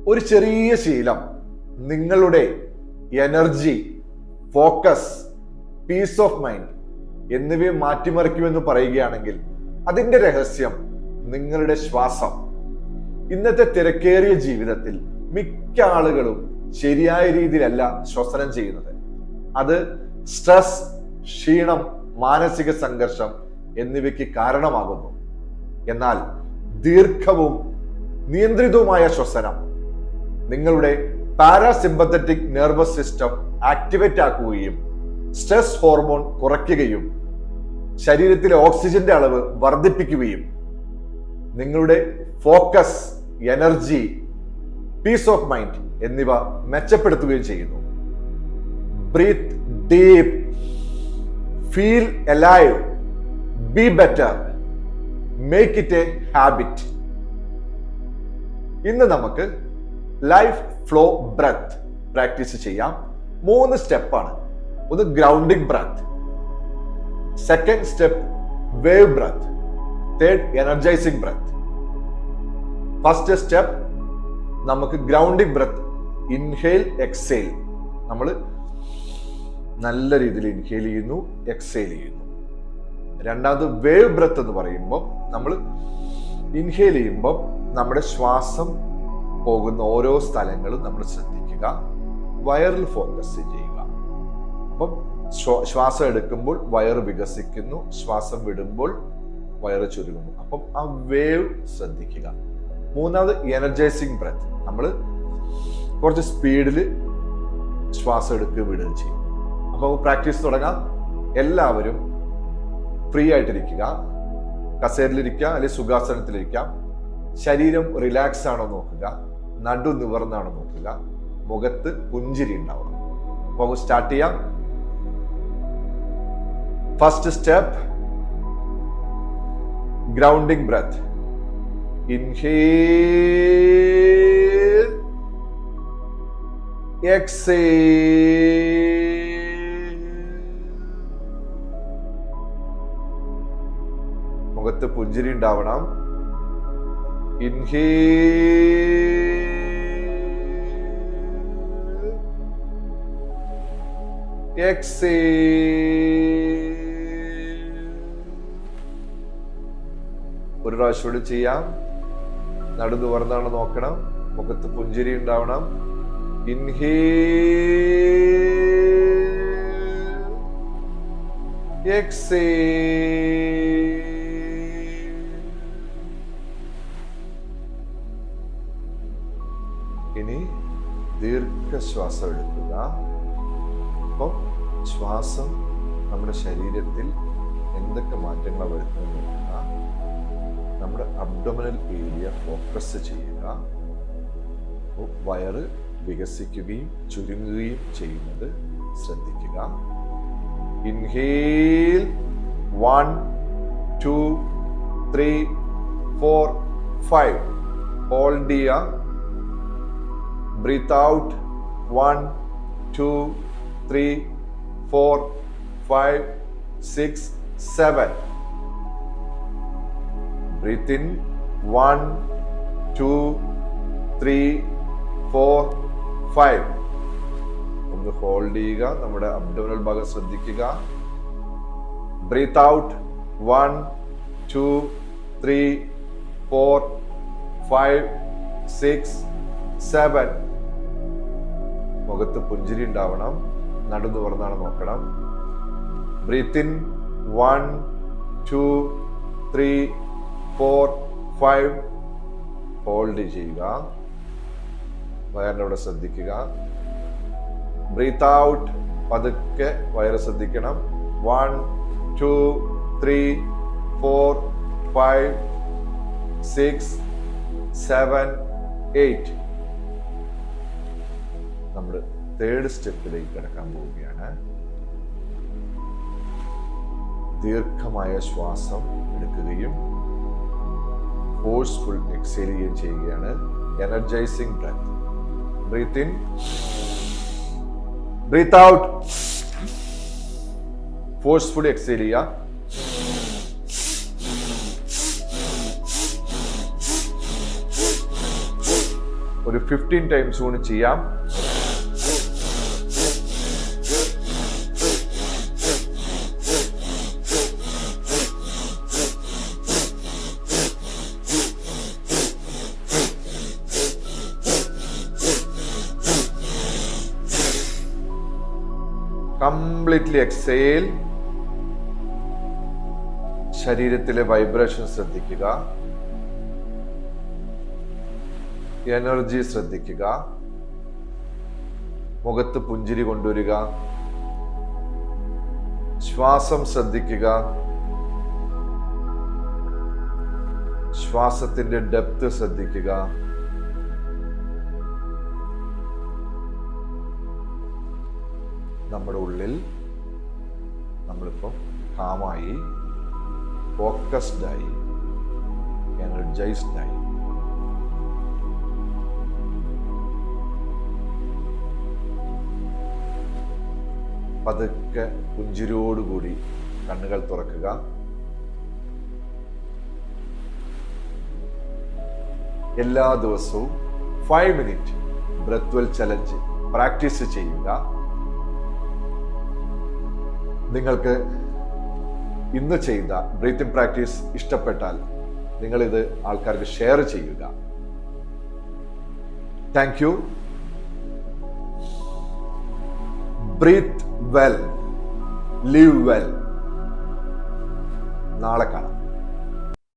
ഒരു ചെറിയ ശീലം നിങ്ങളുടെ energy, focus, peace of mind എന്നിവയെ മാറ്റിമറിക്കുമെന്ന് പറയുകയാണെങ്കിൽ അതിന്റെ രഹസ്യം നിങ്ങളുടെ ശ്വാസം. ഇന്നത്തെ തിരക്കേറിയ ജീവിതത്തിൽ മിക്ക ആളുകളും ശരിയായ രീതിയിലല്ല ശ്വസനം ചെയ്യുന്നത്. അത് സ്ട്രെസ്, ക്ഷീണം, മാനസിക സംഘർഷം എന്നിവയ്ക്ക് കാരണമാകുന്നു. എന്നാൽ ദീർഘവും നിയന്ത്രിതവുമായ ശ്വസനം നിങ്ങളുടെ പാരാസിമ്പത്തറ്റിക് നെർവസ് സിസ്റ്റം ആക്ടിവേറ്റ് ആക്കുകയും സ്ട്രെസ് ഹോർമോൺ കുറയ്ക്കുകയും ശരീരത്തിലെ ഓക്സിജന്റെ അളവ് വർദ്ധിപ്പിക്കുകയും നിങ്ങളുടെ focus, energy, peace of mind എന്നിവ മെച്ചപ്പെടുത്തുകയും ചെയ്യുന്നു. Breathe deep, feel alive, be better, make it a habit. ഇന്ന് നമുക്ക് ലൈഫ് ഫ്ലോ ബ്രെത്ത് പ്രാക്ടീസ് ചെയ്യാം. 3 സ്റ്റെപ്പാണ്. ഒന്ന് grounding breath, second step wave breath, third energising breath. First step നമുക്ക് ഗ്രൗണ്ടിങ് ബ്രെത്ത്, ഇൻഹേൽ എക്സേൽ. നമ്മൾ നല്ല രീതിയിൽ ഇൻഹേൽ ചെയ്യുന്നു, എക്സേൽ ചെയ്യുന്നു. രണ്ടാമത് വേവ് ബ്രെത്ത് എന്ന് പറയുമ്പോൾ നമ്മൾ ഇൻഹേൽ ചെയ്യുമ്പോൾ നമ്മുടെ ശ്വാസം പോകുന്ന ഓരോ സ്ഥലങ്ങളും നമ്മൾ ശ്രദ്ധിക്കുക, വയറിൽ ഫോക്കസ് ചെയ്യുക. അപ്പം ശ്വാസം എടുക്കുമ്പോൾ വയറ് വികസിക്കുന്നു, ശ്വാസം വിടുമ്പോൾ വയറ് ചുരുങ്ങുന്നു. അപ്പം ആ വേവ് ശ്രദ്ധിക്കുക. മൂന്നാമത് എനർജൈസിങ് ബ്രെത്ത്. നമ്മൾ കുറച്ച് സ്പീഡിൽ ശ്വാസം എടുക്കുകയും വിടുകയും ചെയ്യും. അപ്പോൾ പ്രാക്ടീസ് തുടങ്ങാം. എല്ലാവരും ഫ്രീ ആയിട്ടിരിക്കുക, കസേരയിലിരിക്കുക അല്ലെങ്കിൽ സുഖാസനത്തിലിരിക്കാം. ശരീരം റിലാക്സ് ആണോ നോക്കുക, നടു നിവർന്നാണോ നോക്കുക, മുഖത്ത് പുഞ്ചിരി ഉണ്ടാവണം. അപ്പോൾ സ്റ്റാർട്ട് ചെയ്യാം. First step grounding breath. Inhale, exhale. മുഖത്ത് പുഞ്ചിരി ഉണ്ടാവണം. Inhale, exhale. ഒരു പ്രാവശ്യം കൂടി ചെയ്യാം. നടു നിവർന്നാണ് നോക്കണം, മുഖത്ത് പുഞ്ചിരി ഉണ്ടാവണം. Inhale, exhale. ഇനി ദീർഘശ്വാസം എടുക്കുക. അപ്പം ശ്വാസം നമ്മുടെ ശരീരത്തിൽ എന്തൊക്കെ മാറ്റങ്ങൾ വരുത്തുന്നു നോക്കുക. നമ്മുടെ അബ്ഡോമിനൽ ഏരിയ ഫോക്കസ് ചെയ്യുക. വയറ് വികസിക്കുകയും ചുരുങ്ങുകയും ചെയ്യുന്നത് ശ്രദ്ധിക്കുക. ഇൻഹേൽ 1 2 3 4 5. ഹോൾഡ് ചെയ്യുക. Breathe out 1 2 3 4 5 6 7. Breathe in 1 2 3 4 5. ഒന്ന് ഹോൾഡ് ചെയ്യുക. നമ്മുടെ അബ്ഡോമിനൽ ഭാഗം ശ്രദ്ധിക്കുക. Breathe out 1 2 3 4 5 6 7. മുഖത്ത് പുഞ്ചിരി ഉണ്ടാവണം, നടു നിവർന്നാണ് നോക്കണം. Breath in 1 2 3 4 5. ഹോൾഡ് ചെയ്യുക. വയറിൻ്റെ അവിടെ ശ്രദ്ധിക്കുക. ബ്രീത്ത് ഔട്ട് പതുക്കെ വയറ് ശ്രദ്ധിക്കണം. 1 2 3 4 5 6 7 8. നമ്മൾ തേർഡ് സ്റ്റെപ്പിലേക്ക് കിടക്കാൻ പോവുകയാണ്. ദീർഘമായ ശ്വാസം എടുക്കുകയും ഫോഴ്സ്ഫുൾ എക്സേൽ ചെയ്യുകയും ചെയ്യുകയാണ്. Energizing breath. Breathe in, breathe out. Forcefully exhale ചെയ്യുക. ഒരു 15 ടൈംസ് കൂടി ചെയ്യാം. Completely exhale. ശരീരത്തിലെ വൈബ്രേഷൻ ശ്രദ്ധിക്കുക, എനർജി ശ്രദ്ധിക്കുക, മുഖത്ത് പുഞ്ചിരി കൊണ്ടുവരിക, ശ്വാസം ശ്രദ്ധിക്കുക, ശ്വാസത്തിന്റെ ഡെപ്ത് ശ്രദ്ധിക്കുക. നമ്മുടെ ഉള്ളിൽ നമ്മളിപ്പോൾ കാമായി, ഫോക്കസ്ഡായി, എനർജൈസ്ഡായി. പതുക്കെ പുഞ്ചിരിയോടുകൂടി കണ്ണുകൾ തുറക്കുക. എല്ലാ ദിവസവും 5 minute breath well challenge practice ചെയ്യുക. നിങ്ങൾക്ക് ഇന്ന് ചെയ്ത ബ്രീത്തിങ് പ്രാക്ടീസ് ഇഷ്ടപ്പെട്ടാൽ നിങ്ങളിത് ആൾക്കാർക്ക് ഷെയർ ചെയ്യുക. Thank you. Breathe well, live well. നാളെ കാണാം.